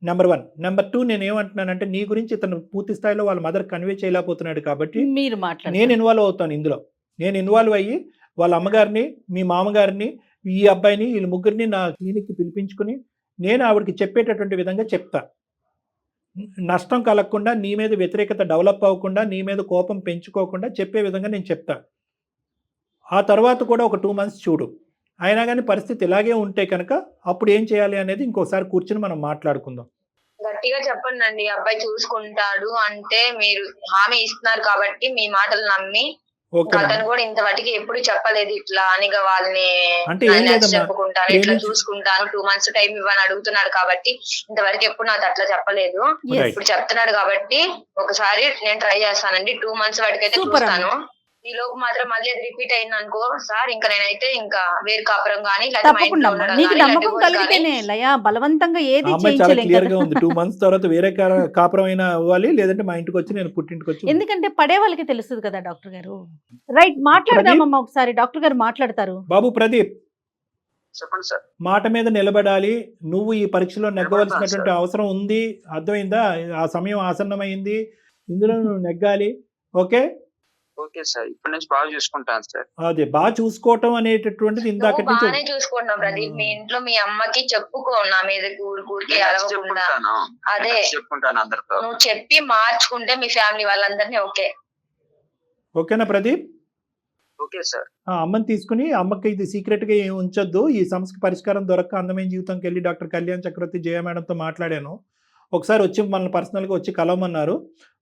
నెంబర్ 1. నెంబర్ 2, నేను ఏమంటున్నానంటే నీ గురించి ఇతను పూర్తి స్థాయిలో వాళ్ళ మదర్ కన్వే చేయలేకపోతున్నాడు కాబట్టి మీరు మాట్లాడండి. నేను ఇన్వాల్వ్ అవుతాను ఇందులో. నేను ఇన్వాల్వ్ అయ్యి వాళ్ళ అమ్మగారిని, మీ మామగారిని, ఈ అబ్బాయిని, వీళ్ళ ముగ్గురిని నా క్లినిక్కి పిలిపించుకుని నేను ఆవిడకి చెప్పేటటువంటి విధంగా చెప్తా. నష్టం కలగకుండా, నీ మీద వ్యతిరేకత డెవలప్ అవ్వకుండా, నీ మీద కోపం పెంచుకోకుండా చెప్పే విధంగా నేను చెప్తా. ఆ తర్వాత కూడా ఒక 2 months చూడు. అయినా కానీ పరిస్థితి ఇలాగే ఉంటే కనుక అప్పుడు ఏం చేయాలి అనేది ఇంకోసారి కూర్చుని మనం మాట్లాడుకుందాం. గట్టిగా చెప్పండి, అబ్బాయి చూసుకుంటాడు అంటే మీరు హామీ ఇస్తున్నారు కాబట్టి మీ మాటలు నమ్మి. ఓకే అతను కూడా ఇంతవరకు ఎప్పుడు చెప్పలేదు ఇట్లా అని వాళ్ళని అంటే ఏం లేదమ్మా, చెప్పుకుంటాను, ఇట్లా చూసుకుంటాను, 2 months టైం ఇవ్వని అడుగుతున్నాడు కాబట్టి ఇంతవరకు ఎప్పుడు నాకు అట్లా చెప్పలేదు. Right. ఇప్పుడు చెప్తున్నాడు కాబట్టి ఒకసారి నేను ట్రై చేస్తానండి. 2 months వరకు అయితే Super చూస్తాను. ఈ లోపు మాత్రం మళ్ళీ అది రిపీట్ అయింది అనుకో సార్, ఇంకా నేనైతే ఇంకా వేరు కాపురం గానీ తప్పకుండా అమ్మా. నీకు నమ్మకం కలిగితేనే లయ, బలవంతంగా ఏది ఆ అమ్మాయి చాలా చేయించలేం క్లియర్ గా కదా. ఉంది. 2 months తర్వాత వేరే కాపురం అయినా అవ్వాలి, లేదంటే మా ఇంటికి వచ్చి నేను పుట్టింటికి వచ్చి ఎందుకంటే పడే వాళ్ళకి తెలుస్తుంది కదా డాక్టర్ గారు. రైట్, మాట్లాడదామమ్మా ఒకసారి. డాక్టర్ గారు మాట్లాడతారు. బాబు ప్రదీప్, చెప్పండి సార్. మాట మీద నిలబడాలి. నువ్వు ఈ పరీక్షలో నెగ్గవలసినటువంటి నిలబడతాను, అవసరం ఉంది. అర్థమైందా? ఆ సమయం ఆసన్నమైంది. ఇందులో నువ్వు నెగ్గాలి. ఓకే, ఓకే సార్, ఇప్పటి నుంచి బాగా చూసుకుంటాను సార్. అదే బాగా చూసుకోవటం అనేటటువంటిది ఇందాక నువ్వు బాగానే చూసుకుంటున్నావు ప్రదీప్. మీ ఇంట్లో మీ అమ్మకి చెప్పుకో నా మీద ఊరికి అలవకుండా. చెప్పుకుంటాను, అదే చెప్పుకుంటాను అందరితో. నువ్వు చెప్పి మార్చుకుంటే మీ ఫ్యామిలీ వాళ్ళందరినీ ఓకే. ఓకేనా ప్రదీప్? Okay sir. ఆ అమ్మని తీసుకుని, అమ్మకి ఇది సీక్రెట్గా ఏం ఉంచొద్దు. ఈ సమస్యకి పరిష్కారం దొరక్క అందమైన జీవితంకి వెళ్ళి డాక్టర్ కళ్యాణ్ చక్రవర్తి జయ మేడంతో మాట్లాడాను. ఒకసారి వచ్చి మనల్ని పర్సనల్గా వచ్చి కలవమన్నారు.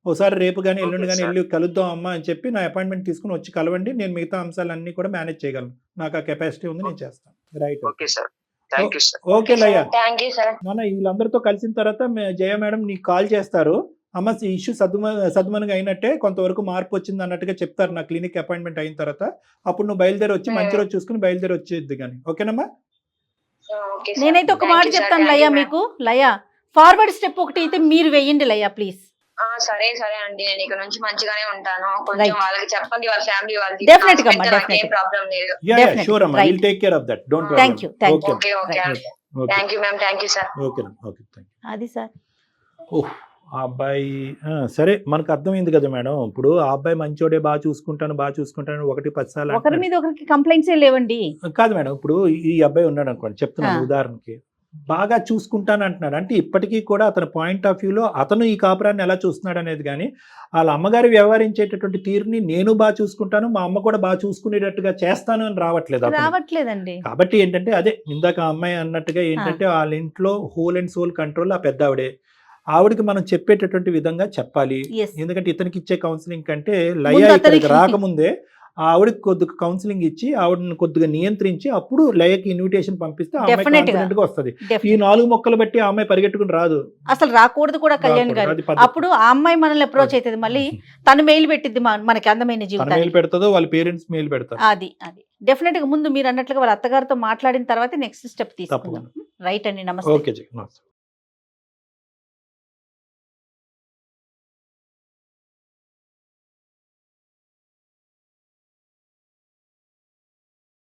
ఒకసారి రేపు కానీ ఎల్లుండి కానీ వెళ్ళి కలుద్దాం అమ్మ అని చెప్పి నా అపాయింట్మెంట్ తీసుకుని వచ్చి కలవండి. నేను మిగతా అంశాలన్నీ కూడా మేనేజ్ చేయగలను. నాకు ఆ కెపాసిటీ ఉంది, నేను చేస్తాను. Right, okay sir, thank you sir. Okay Laya. Thank you sir. మన వీళ్ళందరితో కలిసిన తర్వాత జయ మేడం నీకు కాల్ చేస్తారు. అమ్మ ఈ ఇష్యూ సద్దుమనుగా అయినట్టే, కొంతవరకు మార్పు వచ్చింది అన్నట్టుగా చెప్తారు నా క్లినిక్ అపాయింట్మెంట్ అయిన తర్వాత. అప్పుడు నువ్వు బయలుదేరి వచ్చి మంచి రోజు చూసుకుని బయలుదేరి వచ్చేది కానీ. ఓకేనమ్మా? నేనైతే ఒక మాట చెప్తాను లయ మీకు. లయ, ఫార్వర్డ్ స్టెప్ ఒకటి అయితే మీరు వేయండి లయ ప్లీజ్. సరే సరే అండి, నేను ఇక నుంచి మంచిగానే ఉంటాను. కొంచెం Right. వాళ్ళకి చెప్పండి, వాళ్ళ ఫ్యామిలీ వాళ్ళకి. Definitely గా అమ్మా, ఏం definitely. ప్రాబ్లం లేదు. Definitely. షూర్ అమ్మా, Right. Will take care of that. Don't worry. Thank you, thank you. Okay okay Right. Thank you ma'am, thank you sir. Okay okay, thank you. అది sir. ఓహ్, ఆ అబ్బాయి సరే మనకు అర్థమైంది కదా మేడం. ఇప్పుడు ఆ అబ్బాయి మంచోడే, బాగా చూసుకుంటాను 1-10 సార్లు ఒకరి మీద ఒకరికి కంప్లైంట్స్ లేవండి. కాదు మేడం. ఇప్పుడు ఈ అబ్బాయి ఉన్నాడు అనుకోండి, చెప్తున్నాను ఉదాహరణకి, బాగా చూసుకుంటాను అంటున్నాడు. అంటే ఇప్పటికీ కూడా అతని పాయింట్ ఆఫ్ వ్యూలో అతను ఈ కాపురాన్ని ఎలా చూస్తున్నాడు అనేది కానీ, వాళ్ళ అమ్మగారు వ్యవహరించేటటువంటి తీరుని నేను బాగా చూసుకుంటాను, మా అమ్మ కూడా బాగా చూసుకునేటట్టుగా చేస్తాను అని రావట్లేదు అతను. రావట్లేదండి. కాబట్టి ఏంటంటే అదే ఇందాక ఆ అమ్మాయి అన్నట్టుగా ఏంటంటే వాళ్ళ ఇంట్లో హోల్ అండ్ సోల్ కంట్రోల్ ఆ పెద్ద ఆవిడకి మనం చెప్పేటటువంటి విధంగా చెప్పాలి. Yes. ఎందుకంటే ఇతనికి ఇచ్చే కౌన్సిలింగ్ కంటే ముందు లయ ఇక్కడికి అతనికి రాకముందే ఆవిడకి కొద్దిగా కౌన్సిలింగ్ ఇచ్చి ఆవిడని కొద్దిగా నియంత్రించి అప్పుడు లయకి ఇన్విటేషన్ పంపిస్తే ఆ అమ్మాయి Definitely గా. కాన్ఫిడెంట్ గా వస్తుంది. ఈ Definitely. 4 మొక్కలు బట్టి ఆ అమ్మాయి పరిగెట్టుకుని రాదు. అసలు రాకూడదు కూడా కళ్యాణ్ రాకూడదు, గారు. అది పద్ధతి. అప్పుడు ఆ అమ్మాయి మనల్ని అప్రోచ్ అవుతుంది, మళ్ళీ తను మెయిల్ పెట్టిద్ది మనకి అందమైన తన జీవితాన్ని. మెయిల్ పెడతాదో వాళ్ళ పేరెంట్స్ మెయిల్ పెడతారు. అది డెఫినెట్ గా ముందు మీరు అన్నట్లుగా వాళ్ళ అత్తగారితో మాట్లాడిన తర్వాత నెక్స్ట్ స్టెప్ తీసుకుందాం. తప్పకుండా. రైట్ అండి, నమస్తే. ఓకే జీ, నమస్తే.